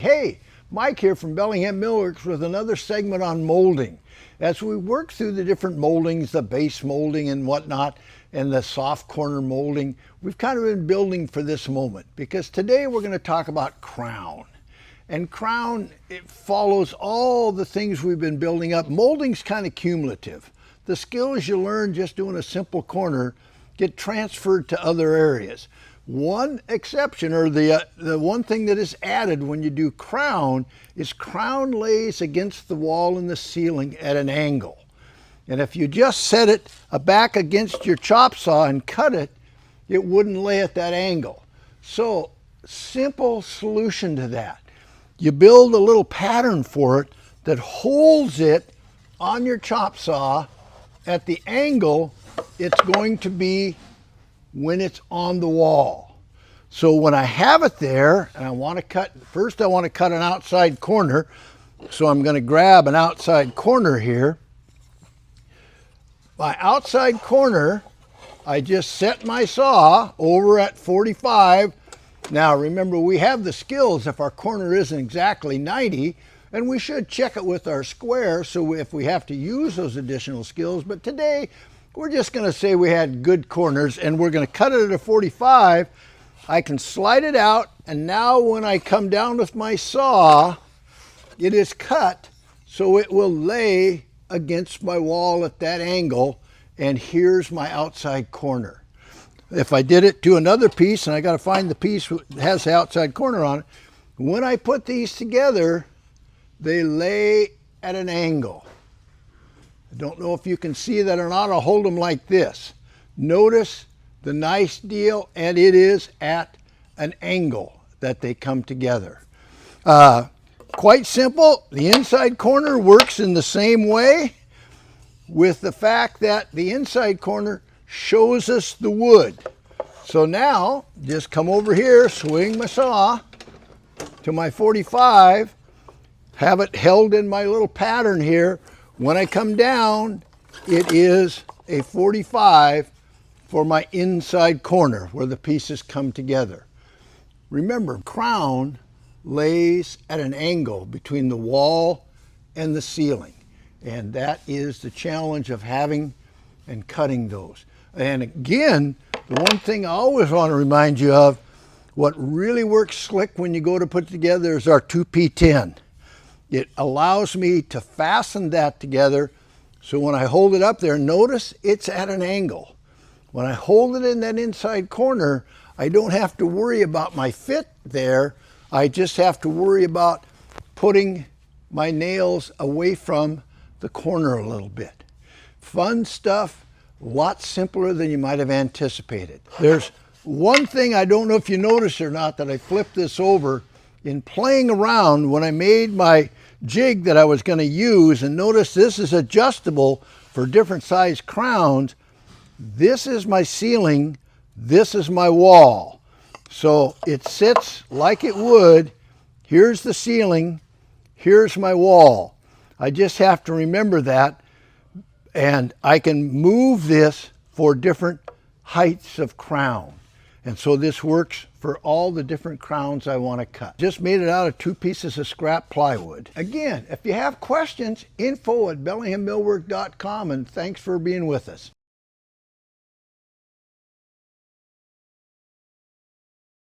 Hey, Mike here from Bellingham Millwork with another segment on molding. As we work through the different moldings, the base molding and whatnot, and the soft corner molding, we've kind of been building for this moment because today we're going to talk about crown. And crown, it follows all the things we've been building up. Molding's kind of cumulative. The skills you learn just doing a simple corner get transferred to other areas. One exception, or the one thing that is added when you do crown, is crown lays against the wall and the ceiling at an angle. And if you just set it back against your chop saw and cut it, it wouldn't lay at that angle. So, simple solution to that. You build a little pattern for it that holds it on your chop saw at the angle it's going to be when it's on the wall. So when I have it there and I want to cut, first I want to cut an outside corner. So I'm going to grab an outside corner here. My outside corner, I just set my saw over at 45. Now remember, we have the skills if our corner isn't exactly 90, and we should check it with our square so if we have to use those additional skills. But today, we're just going to say we had good corners and we're going to cut it at a 45. I can slide it out, and now when I come down with my saw, it is cut so it will lay against my wall at that angle, and here's my outside corner. If I did it to another piece, and I got to find the piece that has the outside corner on it, when I put these together, they lay at an angle. I don't know if you can see that or not. I'll hold them like this. Notice the nice deal, and it is at an angle that they come together. Quite simple. The inside corner works in the same way, with the fact that the inside corner shows us the wood. So now, just come over here, swing my saw to my 45, have it held in my little pattern here. When I come down, it is a 45 for my inside corner where the pieces come together. Remember, crown lays at an angle between the wall and the ceiling. And that is the challenge of having and cutting those. And again, the one thing I always want to remind you of, what really works slick when you go to put together is our 2P10. It allows me to fasten that together, so when I hold it up there, notice it's at an angle. When I hold it in that inside corner, I don't have to worry about my fit there. I just have to worry about putting my nails away from the corner a little bit. Fun stuff, a lot simpler than you might have anticipated. There's one thing I don't know if you noticed or not that I flipped this over in playing around when I made my jig that I was going to use, and notice this is adjustable for different size crowns. This is my ceiling, this is my wall. So it sits like it would. Here's the ceiling, here's my wall. I just have to remember that, and I can move this for different heights of crown. And so this works for all the different crowns I want to cut. Just made it out of 2 pieces of scrap plywood. Again, if you have questions, info@BellinghamMillwork.com, and thanks for being with us.